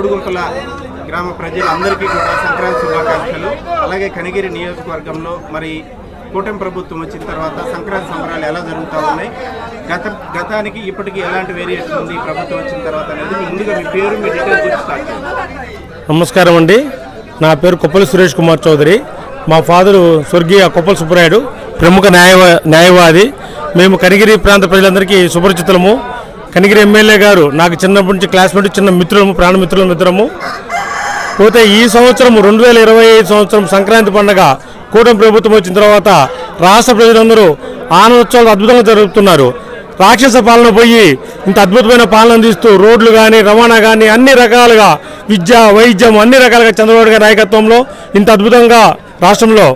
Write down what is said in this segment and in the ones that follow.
బోడుగుంపల గ్రామ ప్రజలందరికీ కూడా సంక్రాంతి శుభాకాంక్షలు. అలాగే కనిగిరి నియోజకవర్గంలో మరి కూటమి ప్రభుత్వం వచ్చిన తర్వాత సంక్రాంతి సంబరాలు ఎలా జరుగుతూ ఉన్నాయి, గతానికి ఇప్పటికీ ఎలాంటి వేరియేషన్ ఉంది ప్రభుత్వం వచ్చిన తర్వాత అనేది ముందుగా మీ పేరు మీ డీటెయిల్స్ చెప్పి స్టార్ట్ చేయండి. నమస్కారం అండి, నా పేరు కొప్పల సురేష్ కుమార్ చౌదరి. మా ఫాదరు స్వర్గీయ కొప్పల సుబ్బరాయుడు, ప్రముఖ న్యాయవాది. మేము కనిగిరి ప్రాంత ప్రజలందరికీ సుపరిచితులము. కనిగిరి ఎమ్మెల్యే గారు నాకు చిన్నప్పటి నుంచి క్లాస్మేట్, చిన్న మిత్రులము, ప్రాణమిత్రులము ఇద్దరము. పోతే ఈ సంవత్సరం 2025 సంవత్సరం సంక్రాంతి పండుగ కూటమి ప్రభుత్వం వచ్చిన తర్వాత రాష్ట్ర ప్రజలందరూ ఆనందోత్సవాలు అద్భుతంగా జరుపుతున్నారు. రాక్షస పాలన పోయి ఇంత అద్భుతమైన పాలన అందిస్తూ రోడ్లు కానీ, రవాణా కానీ అన్ని రకాలుగా, విద్య, వైద్యం అన్ని రకాలుగా చంద్రబాబు గారి నాయకత్వంలో ఇంత అద్భుతంగా రాష్ట్రంలో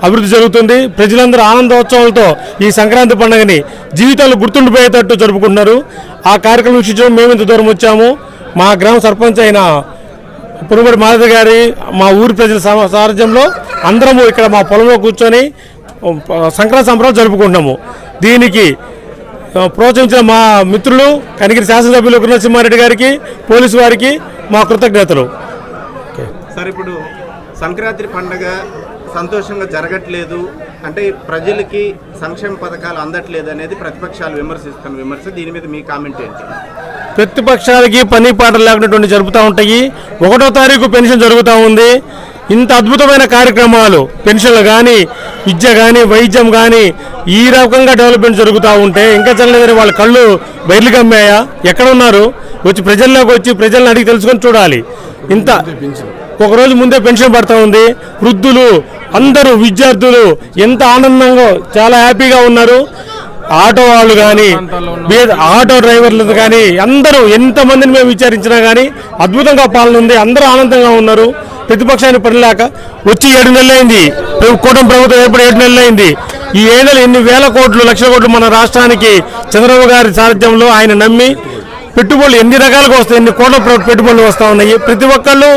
అభివృద్ధి జరుగుతుంది. ప్రజలందరూ ఆనందోత్సవాలతో ఈ సంక్రాంతి పండుగని జీవితాలు గుర్తుండిపోయేటట్టు జరుపుకుంటున్నారు. ఆ కార్యక్రమం వీక్షించడం మేము ఇంత దూరం వచ్చాము. మా గ్రామ సర్పంచ్ అయిన పురుగుబడి మాధవి గారి, మా ఊరి ప్రజల సారథ్యంలో అందరము ఇక్కడ మా పొలంలో కూర్చొని సంక్రాంతి సంబరాలు జరుపుకుంటున్నాము. దీనికి ప్రోత్సహించిన మా మిత్రులు కనిగిరి శాసనసభ్యులు నరసింహారెడ్డి గారికి, పోలీసు వారికి మా కృతజ్ఞతలు. సార్, ఇప్పుడు సంక్రాంతి పండుగ సంతోషంగా జరగట్లేదు అంటే ప్రజలకి సంక్షేమ పథకాలు అందట్లేదు అనేది ప్రతిపక్షాలు విమర్శిస్తున్న విమర్శ, దీని మీద మీ కామెంట్ ఏంటి? ప్రతిపక్షాలకి పని పాటలు లేకున్నటువంటి జరుపుతూ ఉంటాయి. 1వ తారీఖు పెన్షన్ జరుగుతూ ఉంది. ఇంత అద్భుతమైన కార్యక్రమాలు, పెన్షన్లు కానీ, విద్య కానీ, వైద్యం కానీ ఈ రకంగా డెవలప్మెంట్ జరుగుతూ ఉంటే ఇంకా చల్లలేదని వాళ్ళ కళ్ళు బయలు కమ్మాయా? ఎక్కడ ఉన్నారు? వచ్చి ప్రజల్లోకి వచ్చి ప్రజలను అడిగి తెలుసుకొని చూడాలి. ఇంత ఒకరోజు ముందే పెన్షన్ పడుతూ ఉంది. వృద్ధులు అందరూ, విద్యార్థులు ఎంత ఆనందంగా చాలా హ్యాపీగా ఉన్నారు. ఆటో వాళ్ళు కానీ, ఆటో డ్రైవర్లు కానీ అందరూ, ఎంతమందిని మేము విచారించినా కానీ అద్భుతంగా పాలన ఉంది. అందరూ ఆనందంగా ఉన్నారు. ప్రతిపక్షాన్ని పడలేక వచ్చి 7 నెలలు అయింది. కూటమి ప్రభుత్వం ఏర్పడి 7 నెలలు అయింది. ఈ 7 నెలలు ఎన్ని వేల కోట్లు, లక్షల కోట్లు మన రాష్ట్రానికి చంద్రబాబు గారి సారథ్యంలో ఆయన నమ్మి పెట్టుబడులు ఎన్ని రకాలుగా వస్తాయి, ఎన్ని కోట్ల పెట్టుబడులు వస్తూ ఉన్నాయి. ప్రతి ఒక్కళ్ళు,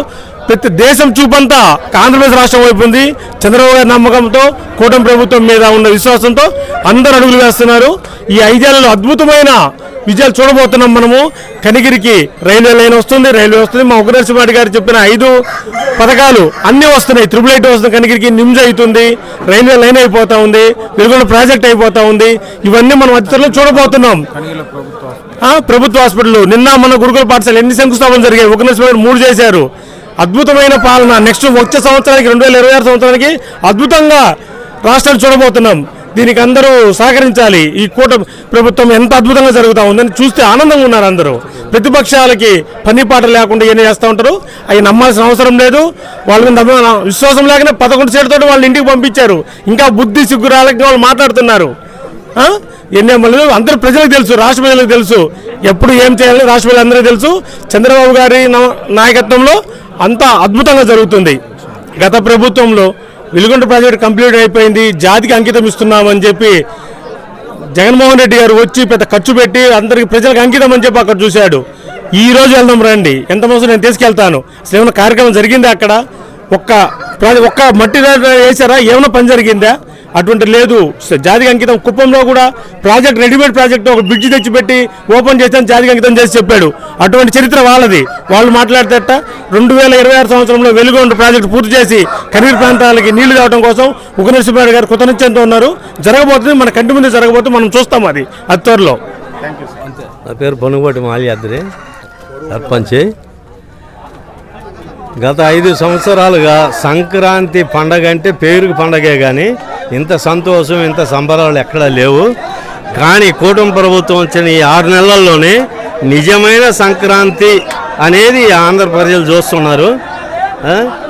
ప్రతి దేశం చూపంతా ఆంధ్రప్రదేశ్ రాష్ట్రం వైపు ఉంది. చంద్రబాబు గారి నమ్మకంతో, కూటమి ప్రభుత్వం మీద ఉన్న విశ్వాసంతో అందరూ అడుగులు వేస్తున్నారు. ఈ 5 ఏళ్లలో అద్భుతమైన విజయాలు చూడబోతున్నాం మనము. కనిగిరికి రైల్వే లైన్ వస్తుంది, రైల్వే వస్తుంది. మా నరసింహారెడ్డి గారు చెప్పిన 5 పథకాలు అన్నీ వస్తున్నాయి. 888 వస్తుంది, కనిగిరికి నిమ్స్ అవుతుంది, రైల్వే లైన్ అయిపోతా ఉంది, వెలుగొండ ప్రాజెక్ట్ అయిపోతా ఉంది. ఇవన్నీ మనం అతిథుల్లో చూడబోతున్నాం. ప్రభుత్వ హాస్పిటల్ నిన్న మన గురుకుల పాఠశాల ఎన్ని శంకుస్థాపనలు జరిగాయి? నరసింహారెడ్డి 3 చేశారు. అద్భుతమైన పాలన. నెక్స్ట్ వచ్చే సంవత్సరానికి 2026 సంవత్సరానికి అద్భుతంగా రాష్ట్రాలు చూడబోతున్నాం. దీనికి అందరూ సహకరించాలి. ఈ కూటమి ప్రభుత్వం ఎంత అద్భుతంగా జరుగుతూ ఉందని చూస్తే ఆనందంగా ఉన్నారు అందరూ. ప్రతిపక్షాలకి పని పాట లేకుండా ఏం చేస్తూ ఉంటారు, అవి నమ్మాల్సిన అవసరం లేదు. వాళ్ళ మీద విశ్వాసం లేకనే 11 సీట్లతో వాళ్ళ ఇంటికి పంపించారు. ఇంకా బుద్ధి సిగ్గురాలకి వాళ్ళు మాట్లాడుతున్నారు. ఎన్నేమలు అందరూ ప్రజలకు తెలుసు, రాష్ట్ర ప్రజలకు తెలుసు, ఎప్పుడు ఏం చేయాలో రాష్ట్ర ప్రజలందరికీ తెలుసు. చంద్రబాబు గారి నాయకత్వంలో అంతా అద్భుతంగా జరుగుతుంది. గత ప్రభుత్వంలో వెలుగొండ ప్రాజెక్ట్ కంప్లీట్ అయిపోయింది, జాతికి అంకితం ఇస్తున్నామని చెప్పి జగన్మోహన్ రెడ్డి గారు వచ్చి పెద్ద ఖర్చు పెట్టి అందరికి ప్రజలకు అంకితం అని చెప్పి అక్కడ చూశాడు. ఈ రోజు వెళ్దాం రండి, ఎంత మోసం నేను తీసుకెళ్తాను. అసలు ఏమైనా కార్యక్రమం జరిగిందా అక్కడ? ఒక్క మట్టి వేసారా? ఏమైనా పని జరిగిందా? అటువంటి లేదు. జాతికి అంకితం. కుప్పంలో కూడా ప్రాజెక్ట్, రెడీమేడ్ ప్రాజెక్ట్ ఒక బ్రిడ్జ్ తెచ్చిపెట్టి ఓపెన్ చేస్తాను, జాతికి అంకితం చేసి చెప్పాడు. అటువంటి చరిత్ర వాళ్ళది. వాళ్ళు మాట్లాడితేట 2026 సంవత్సరంలో వెలుగొండ ప్రాజెక్టు పూర్తి చేసి కనిగిరి ప్రాంతాలకి నీళ్లు తేవడం కోసం నరసింహారెడ్డి గారు కృతనిశ్చయంతో ఉన్నారు. జరగబోతుంది, మన కంటి ముందు జరగబోతుంది, మనం చూస్తాం అది త్వరలో. నా పేరు పొనుగోటి మాల్యాద్రి, సర్పంచ్. గత 5 సంవత్సరాలుగా సంక్రాంతి పండగ అంటే పేరుకు పండగే కానీ ఇంత సంతోషం, ఇంత సంబరాలు ఎక్కడా లేవు. కానీ కూటమి ప్రభుత్వం వచ్చిన ఈ 6 నెలల్లోనే నిజమైన సంక్రాంతి అనేది ఆంధ్ర ప్రజలు చూస్తున్నారు.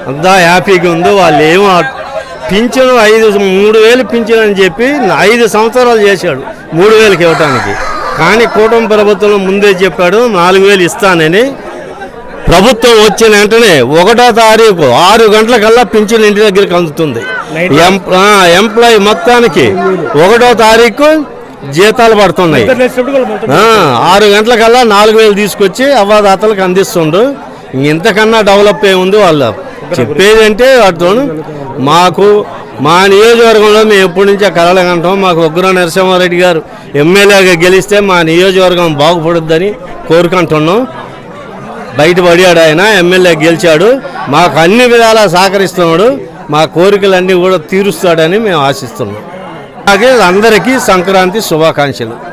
అంతా హ్యాపీగా ఉంది. వాళ్ళు ఏమో పింఛను 3,000 పింఛను అని చెప్పి 5 సంవత్సరాలు చేశాడు 3,000కి ఇవ్వటానికి. కానీ కూటమి ప్రభుత్వం ముందే చెప్పాడు 4,000 ఇస్తానని. ప్రభుత్వం వచ్చిన వెంటనే 1వ తారీఖు 6 గంటలకల్లా పింఛన్ ఇంటి దగ్గరికి అందుతుంది. ఎంప్లాయీ మొత్తానికి 1వ తారీఖు జీతాలు పడుతున్నాయి. 6 గంటలకల్లా 4,000 తీసుకొచ్చి అవ్వాదాతలకు అందిస్తుండ్రు. ఇంతకన్నా డెవలప్ ఏముంది? వాళ్ళు చెప్పేదంటే అటు మాకు మా నియోజకవర్గంలో మేము ఎప్పటి నుంచే కలలుగంటాం. మాకు ఉగ్ర నరసింహారెడ్డి గారు ఎమ్మెల్యేగా గెలిస్తే మా నియోజకవర్గం బాగుపడుద్దని కోరుకుంటున్నాం. బయటపడాడు, ఆయన ఎమ్మెల్యే గెలిచాడు, మాకు అన్ని విధాలా సహకరిస్తున్నాడు, మా కోరికలన్నీ కూడా తీరుస్తాడని మేము ఆశిస్తున్నాం. అలాగే అందరికీ సంక్రాంతి శుభాకాంక్షలు.